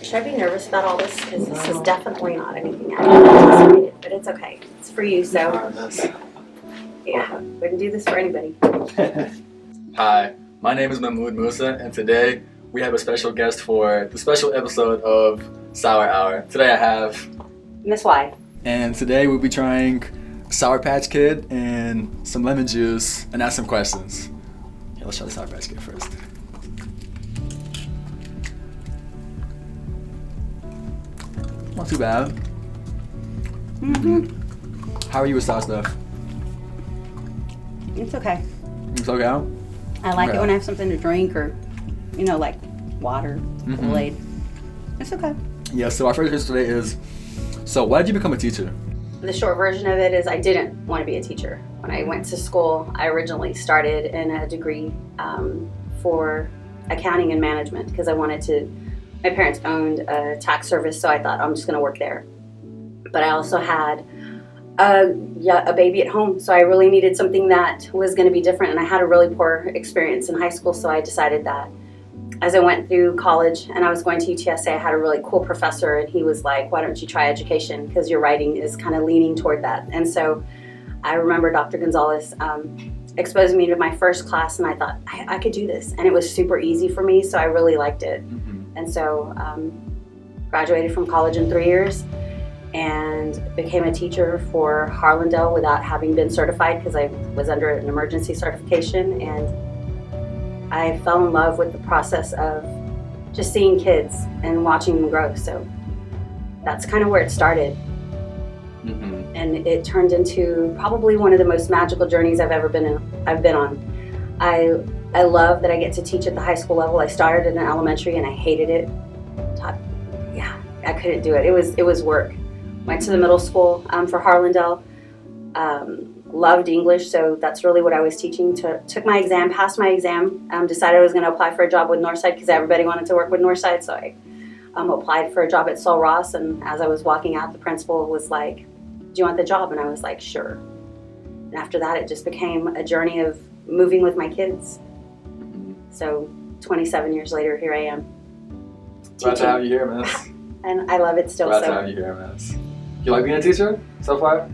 Should I be nervous about all this? Because this is definitely not anything I anticipated, but it's okay. It's for you, so yeah, wouldn't do this for anybody. Hi, my name is Mahmoud Musa, and today we have a special guest for the special episode of Sour Hour. Today I have Miss Y. And today we'll be trying Sour Patch Kid and some lemon juice and ask some questions. Yeah, let's try the Sour Patch Kid first. Not too bad. How are you with sour stuff? It's okay. It's okay? I like Okay. it when I have something to drink or, like water, Kool-Aid. It's okay. Yeah, so our first question today is, so why did you become a teacher? The short version of it is I didn't want to be a teacher. When I went to school, I originally started in a degree for accounting and management because I wanted to. My parents owned a tax service, so I thought I'm just going to work there. But I also had a baby at home, so I really needed something that was going to be different. And I had a really poor experience in high school, so I decided that as I went through college and I was going to UTSA, I had a really cool professor, and he was like, why don't you try education? Because your writing is kind of leaning toward that. And so I remember Dr. Gonzalez exposing me to my first class, and I thought, I could do this. And it was super easy for me, so I really liked it. And so graduated from college in 3 years and became a teacher for Harlandale without having been certified because I was under an emergency certification. And I fell in love with the process of just seeing kids and watching them grow. So that's kind of where it started. And it turned into probably one of the most magical journeys I've been on. I love that I get to teach at the high school level. I started in elementary and I hated it. I couldn't do it. It was work. Went to the middle school for Harlandale. Loved English, so that's really what I was teaching. Took my exam, passed my exam, decided I was going to apply for a job with Northside because everybody wanted to work with Northside, so I applied for a job at Sul Ross, and as I was walking out, the principal was like, do you want the job? And I was like, sure. And after that, it just became a journey of moving with my kids. So 27 years later, here I am. Glad to have you here, miss. And I love it still. Glad to have you here, miss. You like being a teacher so far?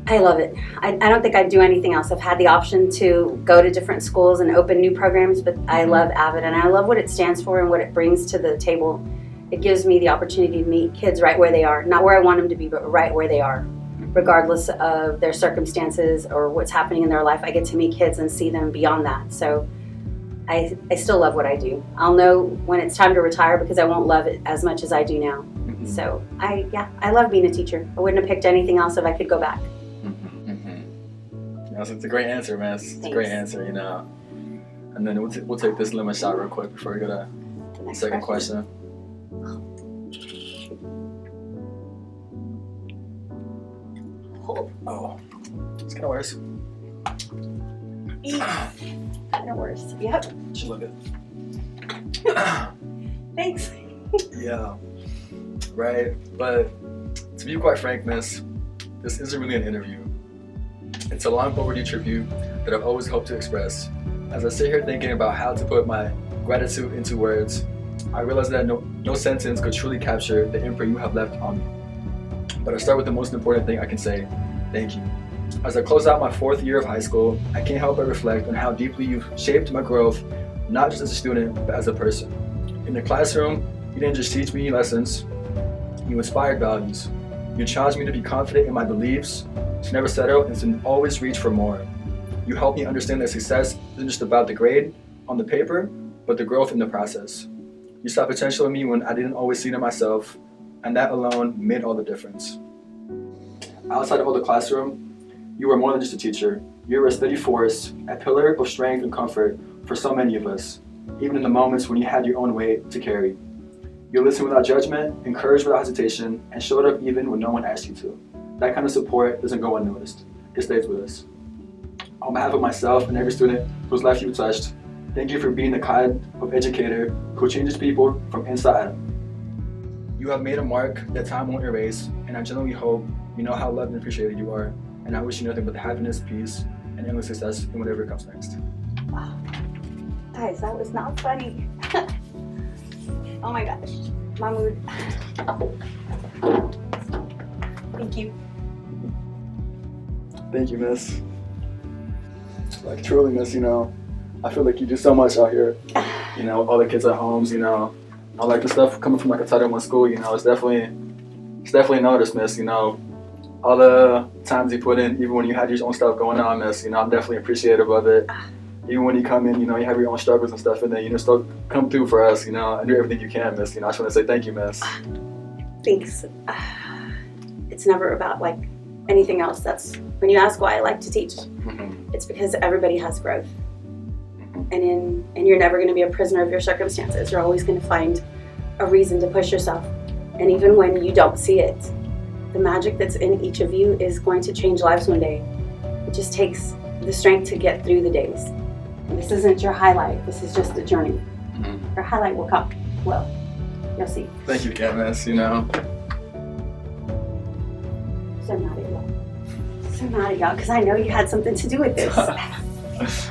I love it. I don't think I'd do anything else. I've had the option to go to different schools and open new programs, but I love AVID, and I love what it stands for and what it brings to the table. It gives me the opportunity to meet kids right where they are. Not where I want them to be, but right where they are. Regardless of their circumstances or what's happening in their life, I get to meet kids and see them beyond that. So I still love what I do. I'll know when it's time to retire because I won't love it as much as I do now. So I love being a teacher. I wouldn't have picked anything else if I could go back. Yes, it's a great answer, man. It's a great answer, And then we'll take this lemon shot real quick before we go to the second question. Oh, it's kind of worse. Kind of worse. Yep. Should look good. Thanks. Yeah, right. But to be quite frank, miss, this isn't really an interview. It's a long overdue tribute that I've always hoped to express. As I sit here thinking about how to put my gratitude into words, I realize that no sentence could truly capture the imprint you have left on me. But I start with the most important thing I can say: thank you. As I close out my 4th year of high school, I can't help but reflect on how deeply you've shaped my growth, not just as a student, but as a person. In the classroom, you didn't just teach me lessons, you inspired values. You challenged me to be confident in my beliefs, to never settle, and to always reach for more. You helped me understand that success isn't just about the grade on the paper, but the growth in the process. You saw potential in me when I didn't always see it in myself, and that alone made all the difference. Outside of the classroom, you were more than just a teacher. You were a steady force, a pillar of strength and comfort for so many of us, even in the moments when you had your own weight to carry. You listened without judgment, encouraged without hesitation, and showed up even when no one asked you to. That kind of support doesn't go unnoticed. It stays with us. On behalf of myself and every student whose life you touched, thank you for being the kind of educator who changes people from inside out. You have made a mark that time won't erase, and I genuinely hope you know how loved and appreciated you are, and I wish you nothing but happiness, peace, and endless success in whatever comes next. Wow. Guys, that was not funny. Oh my gosh. Mahmoud. Thank you. Thank you, miss. Like, truly, miss, you know, I feel like you do so much out here. You know, all the kids at homes, you know, all like the stuff coming from like a Title I school, you know, it's definitely noticed, miss, you know. All the times you put in, even when you had your own stuff going on, miss, you know, I'm definitely appreciative of it. Even when you come in, you know, you have your own struggles and stuff, and then you just still come through for us, you know, and do everything you can, miss. You know, I just want to say thank you, miss. Thanks. It's never about like anything else. That's when you ask why I like to teach. Mm-hmm. It's because everybody has growth, and you're never going to be a prisoner of your circumstances. You're always going to find a reason to push yourself, and even when you don't see it, the magic that's in each of you is going to change lives one day. It just takes the strength to get through the days. And this isn't your highlight. This is just a journey. Mm-hmm. Your highlight will come. Well, you'll see. Thank you again, miss, you know. So mad at y'all. So mad at y'all because I know you had something to do with this.